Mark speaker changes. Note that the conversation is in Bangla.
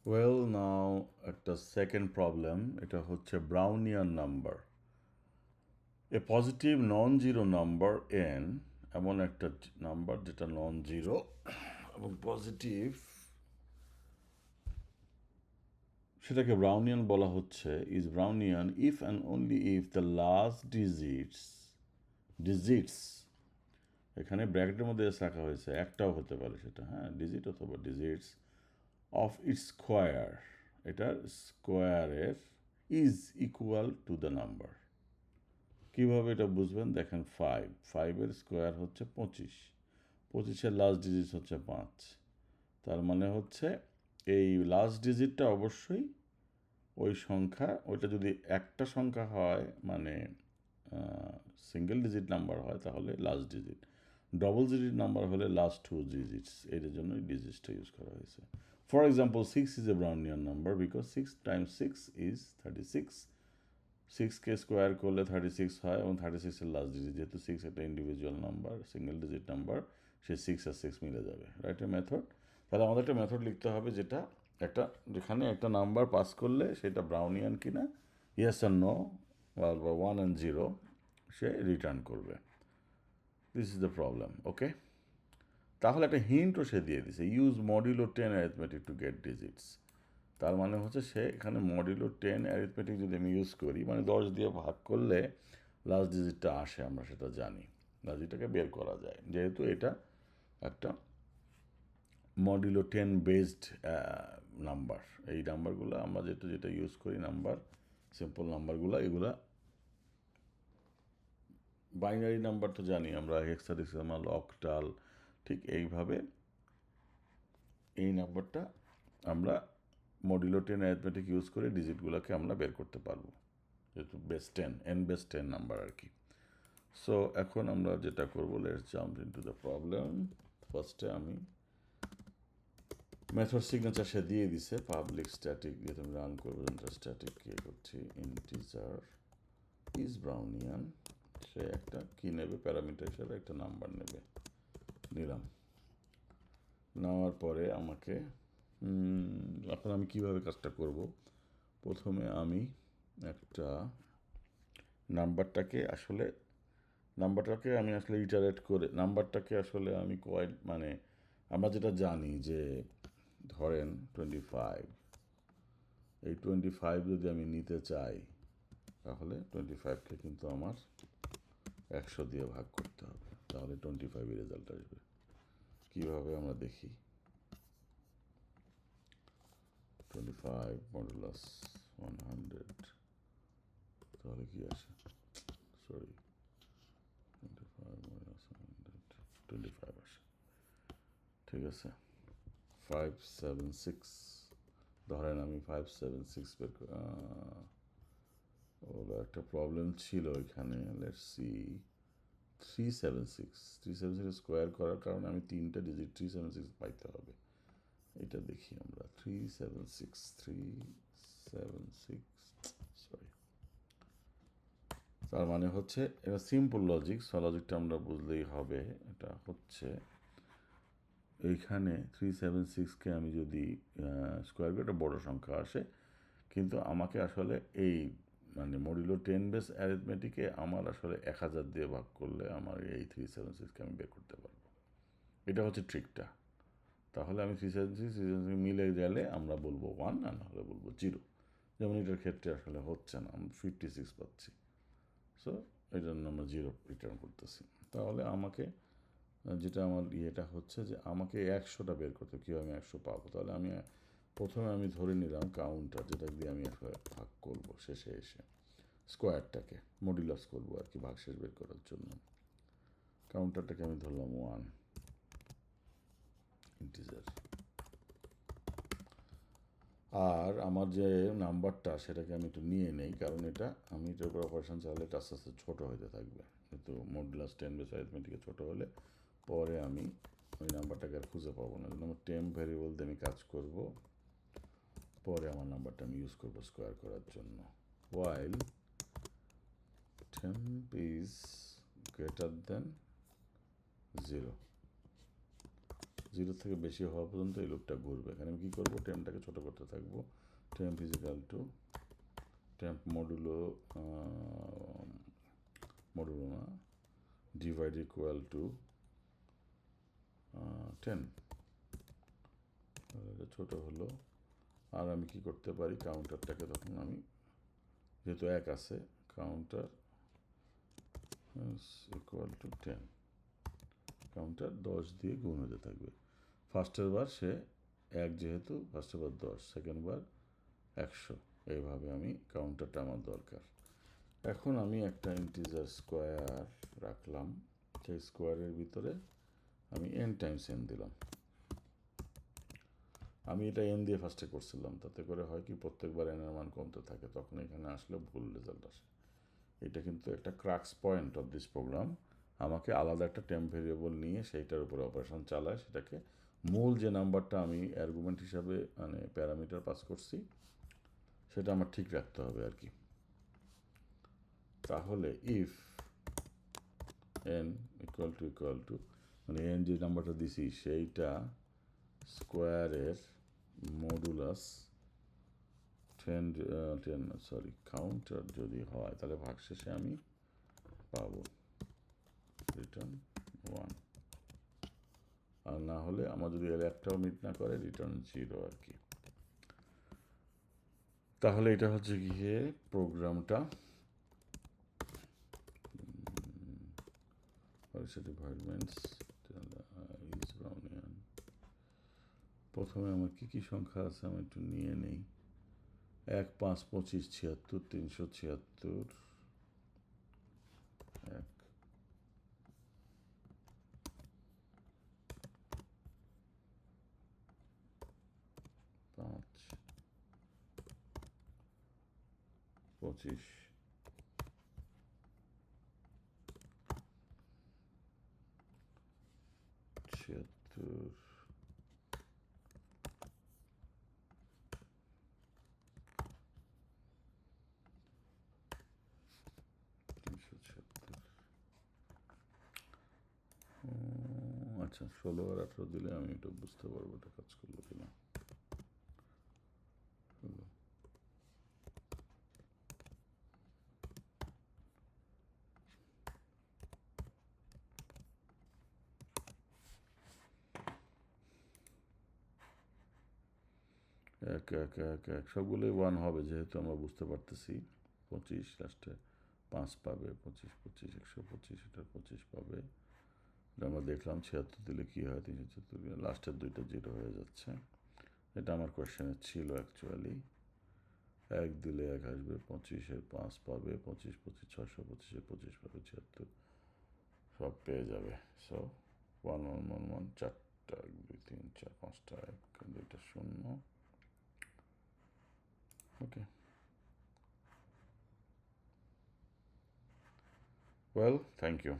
Speaker 1: ওয়েল নাও একটা সেকেন্ড প্রবলেম, এটা হচ্ছে Brownian number. A positive non zero number N, এমন একটা নাম্বার যেটা নন জিরো এবং পজিটিভ, সেটাকে ব্রাউনিয়ান বলা হচ্ছে। Is Brownian if and only if the last digits এখানে ব্র্যাকেটের মধ্যে এস রাখা হয়েছে, একটাও হতে পারে সেটা, হ্যাঁ, ডিজিট অথবা ডিজিটস অফ ইটস স্কোয়ার, এটার স্কোয়ারের is equal to the number. কীভাবে এটা বুঝবেন দেখেন, ফাইভের স্কোয়ার হচ্ছে 25, 25-এর লাস্ট ডিজিট হচ্ছে 5। তার মানে হচ্ছে এই লাস্ট ডিজিটটা অবশ্যই ওই সংখ্যা, ওইটা যদি একটা সংখ্যা হয় মানে সিঙ্গেল ডিজিট নাম্বার হয় তাহলে last digit, double digit number হলে লাস্ট 2 ডিজিটস, এর জন্য এই ডিজিটসটা ইউজ করা হয়েছে। For example 6 is a Brownian number because 6 times 6 is 36। 6কে স্কোয়ার করলে 36 হয় এবং 36-এর লাস্ট ডিজিট, যেহেতু 6 একটা individual number, single digit number, সে 6 আর 6 মিলে যাবে, রাইট? এ মেথড। তাহলে আমাদের একটা মেথড লিখতে হবে যেটা যেখানে একটা নাম্বার পাস করলে সেটা ব্রাউনিয়ান কিনা, ইয়েস আর নো বা 1 অ্যান্ড 0 সে রিটার্ন করবে। দিস ইজ দ্য প্রবলেম, ওকে? তাহলে একটা হিন্টও সে দিয়ে দিছে, use modulo 10 arithmetic to get digits. তার মানে হচ্ছে সে এখানে মডিউলো 10 অ্যারিথমেটিক যদি আমি ইউজ করি, মানে 10 দিয়ে ভাগ করলে লাস্ট ডিজিটটা আসে, আমরা সেটা জানি, লাস্ট ডিজিটটাকে বের করা যায়, যেহেতু এটা একটা মডিউলো 10 বেসড নাম্বার। এই নাম্বারগুলো আমরা যেটা ইউজ করি নাম্বার, সিম্পল নাম্বারগুলো, এগুলা বাইনারি নাম্বার তো জানি আমরা, হেক্সাডেসিমাল, অক্টাল, ঠিক এইভাবে এই নাম্বারটা আমরা মডিউলো 10 অ্যারিথমেটিক ইউজ করে ডিজিটগুলোকে আমরা বের করতে পারবো, যেহেতু বেস 10, এন বেস 10 নাম্বার আর কি। সো এখন আমরা যেটা করবো, let's jump into the problem. ফার্স্টে আমি মেথড সিগনেচার সে দিয়ে দিছে, পাবলিক স্ট্যাটিক দিয়ে তুমি রান করবো, স্ট্যাটিক কে করছি, ইন্টিজার ইজ ব্রাউনিয়ান। সে একটা কি নেবে, প্যারামিটার হিসাবে একটা নাম্বার নেবে, নিলাম। নেওয়ার পরে আমাকে এখন আমি কিভাবে কাজটা করব, প্রথমে আমি একটা নাম্বারটাকে আমি আসলে ইটারেট করে, নাম্বারটাকে আসলে আমি মানে আমরা যেটা জানি যে ধরেন 25, এই 25 যদি আমি নিতে চাই তাহলে 25কে কিন্তু আমার 100 দিয়ে ভাগ করতে হবে, তাহলে 25 রেজাল্ট আসবে। কীভাবে আমরা দেখি, 25 মডুলাস 100, তাহলে কি আসে, সরি, 25 মডুলাস 100, 25 আসে, ঠিক আছে। 576, ধরেন আমি 576 ওগুলো একটা প্রবলেম ছিল এখানে, লেটস সি, 376 স্কোয়ার করার কারণে আমি 3টা ডিজিট 376 পাইতে হবে, এটা দেখি আমরা, 376, সরি। তার মানে হচ্ছে এটা সিম্পল লজিক, লজিকটা আমরা বুঝলেই হবে। এটা হচ্ছে এইখানে 376কে আমি যদি স্কোয়ার করে, একটা বড়ো সংখ্যা আসে, কিন্তু আমাকে আসলে এই মানে মডিউলো 10 বেস অ্যারিথমেটিকে আমার আসলে 1000 দিয়ে ভাগ করলে আমার এই 376কে আমি বের করতে পারবো, এটা হচ্ছে ট্রিকটা। তাহলে আমি 376 মিলে গেলে আমরা বলবো 1, আর নাহলে বলবো 0। যেমন এটার ক্ষেত্রে আসলে হচ্ছে না, আমরা 56 পাচ্ছি, সো এই জন্য আমরা 0 রিটার্ন করতেছি। তাহলে আমাকে যেটা আমার ইয়েটা হচ্ছে যে আমাকে 100টা বের করতে, কীভাবে আমি 100 পাবো, তাহলে প্রথমে আমি ধরে নিলাম কাউন্টার, যেটা দিয়ে আমি আসলে ভাগ করবো শেষে এসে, স্কোয়ারটাকে মডিউলাস করবো আর কি, ভাগশেষ বের করার জন্য। কাউন্টারটাকে আমি ধরলাম 1 ইন্টিজার, আর আমার যে নাম্বারটা সেটাকে আমি একটু নিয়ে নেই, কারণ আমি এটার উপর অপারেশন চালালে এটা আস্তে আস্তে ছোটো হতে থাকবে, কিন্তু মডুলাস 10 বেস অ্যারিথমেটিকে ছোটো হলে পরে আমি ওই নাম্বারটাকে আর খুঁজে পাবো না, আমার টেম্প ভ্যারিয়েবল দিয়ে আমি কাজ করব, পরে আমার নাম্বারটা আমি ইউজ করবো স্কোয়ার করার জন্য। while temp is greater than 0, zero থেকে বেশি হওয়া পর্যন্ত এই লুপটা ঘুরবে। এখানে আমি কী করবো, টেম্পটাকে ছোটো করতে থাকবো। Temp is equal to temp modulo না, ডিভাইড ইকুয়াল টু 10। এটা ছোটো হলো। আর আমি কি করতে পারি, কাউন্টারটাকে তখন আমি, যেহেতু 1 আছে, কাউন্টার ইকুয়াল টু 10, কাউন্টার 10 দিয়ে গুণ হতে থাকবে। ফার্স্টের বার সে 1, যেহেতু ফার্স্টের বার 10, সেকেন্ড বার 100, এইভাবে আমি কাউন্টারটা আমার দরকার। এখন আমি একটা ইন্টিজার স্কোয়ার রাখলাম, সেই স্কোয়ারের ভিতরে আমি n টাইমস n দিলাম। আমি এটা n দিয়ে ফার্স্টে করছিলাম, তাতে করে হয় কি প্রত্যেকবার n এর মান কমতে থাকে, তখন এখানে আসলে ভুল রেজাল্ট আসে। এটা কিন্তু একটা crux point of this program. আমাকে আলাদা একটা টেম্প ভেরিয়েবল নিয়ে সেইটার উপরে অপারেশন চালায়, সেটাকে মূল যে নাম্বারটা আমি অ্যার্গুমেন্ট হিসাবে মানে প্যারামিটার পাস করছি সেটা আমার ঠিক রাখতে হবে আর কি। তাহলে ইফ n ইকুয়াল টু মানে n যে নাম্বারটা দিছি সেইটা স্কোয়ারের মডুলাস 10 সরি কাউন্টার যদি হয়, তাহলে ভাগশেষে আমি পাবো রিটার্ন 1। আর না হলে আমার যদি এর একটাও মিট না করে, রিটার্ন 0 আর কি। তাহলে এটা হচ্ছে গিয়ে প্রোগ্রামটা। প্রথমে আমার কী সংখ্যা আছে আমি একটু নিয়ে নেই। 1, 5, 25, 76, 376, 1, 5, 25, 76, 376। আচ্ছা, 16 আর 18 দিলে আমি এটা বুঝতে পারবো এটা কাজ করলো কিনা। এক এক এক এক সবগুলোই 1 হবে, যেহেতু আমরা বুঝতে পারতেছি। 25 লাস্টে 5 পাবে, 25, 25, 125, এটা 25 পাবে। এটা আমরা দেখলাম 76 দিলে কী হয়, 376, লাস্টের দুইটা 0 হয়ে যাচ্ছে। এটা আমার কোয়েশ্চেনে ছিল অ্যাকচুয়ালি। 1 দিলে 1 আসবে, 25-এর 5 পাবে, 25, 25, 625-এর 25 পাবে, 76 সব পেয়ে যাবে। সো 1 1 1 1, 4টা 1 2 3 4 5টা 1 2টা 0। ওকে, well, thank you.